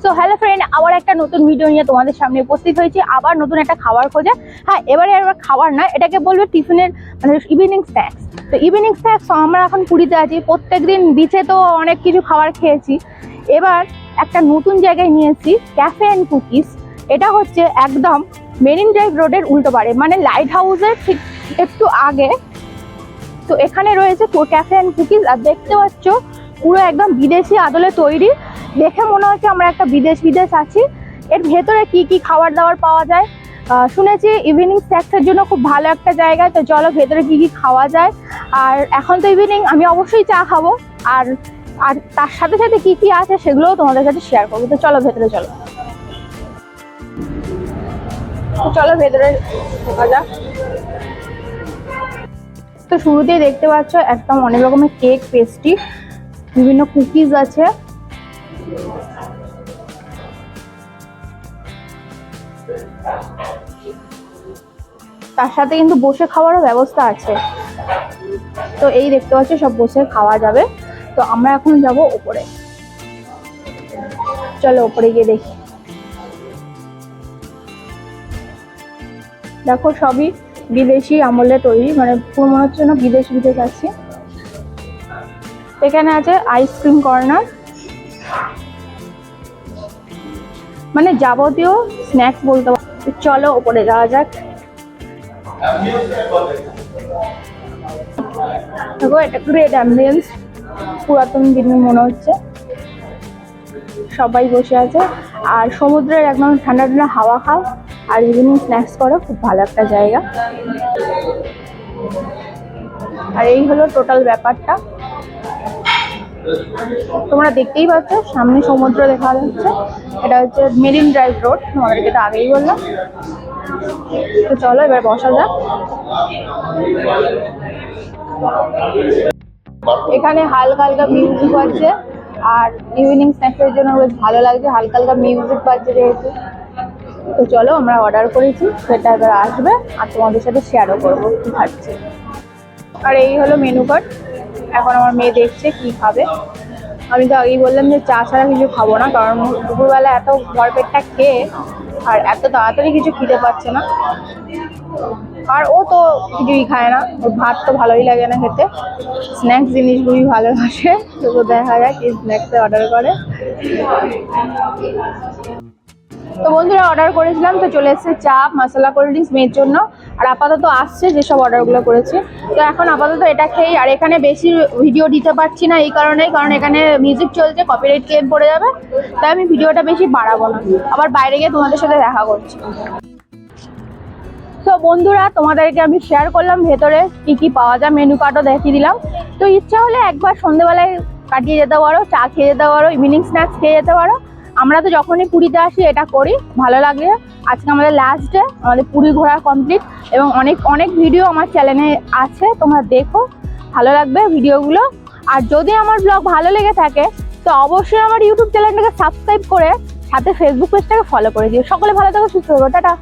So hello friend, আবার একটা নতুন ভিডিও নিয়ে তোমাদের সামনে উপস্থিত হয়েছি, আবার নতুন একটা খাবার খোঁজে। হ্যাঁ, এবারে খাবার না, এটাকে বলবো টিফিনের মানে ইভিনিং স্ন্যাক্স। তো ইভিনিং স্ন্যাক্স আমরা এখন পুরীতে আছি, প্রত্যেকদিন বিচে তো অনেক কিছু খাবার খেয়েছি। এবার একটা নতুন জায়গায় নিয়েছি, ক্যাফে অ্যান্ড কুকিজ। এটা হচ্ছে একদম মেরিন ড্রাইভ রোডের উল্টো পারে, মানে লাইট হাউসের ঠিক একটু আগে। তো এখানে রয়েছে ক্যাফে অ্যান্ড কুকিজ, আর দেখতে পাচ্ছ পুরো একদম বিদেশি আদলে তৈরি। দেখে মনে হচ্ছে আমরা একটা বিদেশ আছি। এর ভেতরে কি কি খাবার দাবার পাওয়া যায় শুনেছি ইভিনিং স্ন্যাক্সের জন্য খুব ভালো একটা জায়গা। তো চলো ভেতরে কি কি খাওয়া যায়। আর এখন তো ইভিনিং, আমি অবশ্যই চা খাবো, আর আর তার সাথে সাথে কি কি আছে সেগুলোও তোমাদের কাছে শেয়ার করবো। তো চলো ভেতরে চলো, ভেতরে ঢোকা যাক। তো শুরুতেই দেখতে পাচ্ছ একদম অনেক রকমের কেক, পেস্ট্রি, বিভিন্ন কুকিজ আছে। তার সাথে কিন্তু বসে খাওয়ারও ব্যবস্থা আছে। তো এই দেখতে পাচ্ছ সব বসে খাওয়া যাবে। তো আমরা এখন যাব উপরে, চলো উপরে গিয়ে দেখি। দেখো সবই বিদেশি আমলে তৈরি, মানে পুরো মনে হচ্ছে না বিদেশ আছে। এখানে আছে আইসক্রিম কর্নার, মানে যাবতীয় স্ন্যাক্স বলতে পারো। চলো উপরে যাওয়া যাক। দেখো এটা গ্রেট অ্যাম্বিয়েন্স, পুরাতন দিনের মনে হচ্ছে। সবাই বসে আছে আর সমুদ্রের একদম ঠান্ডা ঠান্ডা হাওয়া খাও আর ইভিনিং স্ন্যাক্স করো, খুব ভালো একটা জায়গা। আর এই হলো টোটাল ব্যাপারটা। তোমরা দেখতেই পাচ্ছ সামনে সমুদ্র দেখা যাচ্ছে। এটা হচ্ছে মেরিন ড্রাইভ রোড, তোমাদেরকে তো আগেই বললাম। তো চলো এবার বসা যাক। এখানে হালকা হালকা মিউজিক বাজছে, আর ইভিনিং স্ন্যাক্সের জন্য বেশ ভালো লাগছে, হালকা হালকা মিউজিক বাজছে যেহেতু। তো চলো আমরা অর্ডার করেছি, সেটা এবার আসবে আর তোমাদের সাথে শেয়ারও করবো কি খাচ্ছি। আর এই হলো মেনু কার্ড। এখন আমার মেয়ে দেখছে কি খাবে। আমি তো আগেই বললাম যে চা ছাড়া কিছু খাবো না, কারণ দুপুরবেলা এত ভরপেটটা খেয়ে আর এত তাড়াতাড়ি কিছু খেতে পারছে না। আর ও তো কিছুই খায় না, ওর ভাত তো ভালোই লাগে না খেতে, স্ন্যাক্স জিনিসগুলি ভালোবাসে। তো দেখা যাক কি স্ন্যাক্সে অর্ডার করে। তো বন্ধুরা অর্ডার করেছিলাম, তো চলে এসেছে চা, মশলা, কোল্ড ড্রিঙ্কস মেয়ের জন্য। আর আপাতত আসছে যেসব অর্ডারগুলো করেছি। তো এখন আপাতত এটা খেয়েই, আর এখানে বেশি ভিডিও দিতে পারছি না এই কারণেই, কারণ এখানে মিউজিক চলছে, কপিরাইট ক্লেম পড়ে যাবে। তাই আমি ভিডিওটা বেশি বাড়াবো না, আবার বাইরে গিয়ে তোমাদের সাথে দেখা করছি। তো বন্ধুরা তোমাদেরকে আমি শেয়ার করলাম ভেতরে কি কি পাওয়া যায়, মেনু কার্ডও দেখিয়ে দিলাম। তো ইচ্ছা হলে একবার সন্ধ্যেবেলায় কাটিয়ে যেতে পারো, চা খেয়ে যেতে পারো, ইভিনিং স্ন্যাক্স খেয়ে যেতে পারো। আমরা তো যখনই পুরীতে আসি এটা করি, ভালো লাগে। আজকে আমাদের লাস্ট ডে, আমাদের পুরী ঘোরা কমপ্লিট, এবং অনেক ভিডিও আমার চ্যানেলে আছে, তোমরা দেখো, ভালো লাগবে ভিডিওগুলো। আর যদি আমার ব্লগ ভালো লেগে থাকে তো অবশ্যই আমার ইউটিউব চ্যানেলটাকে সাবস্ক্রাইব করে সাথে ফেসবুক পেজটাকে ফলো করে দিও। সকলে ভালো থাকো, সুস্থ থাকো, টাটা।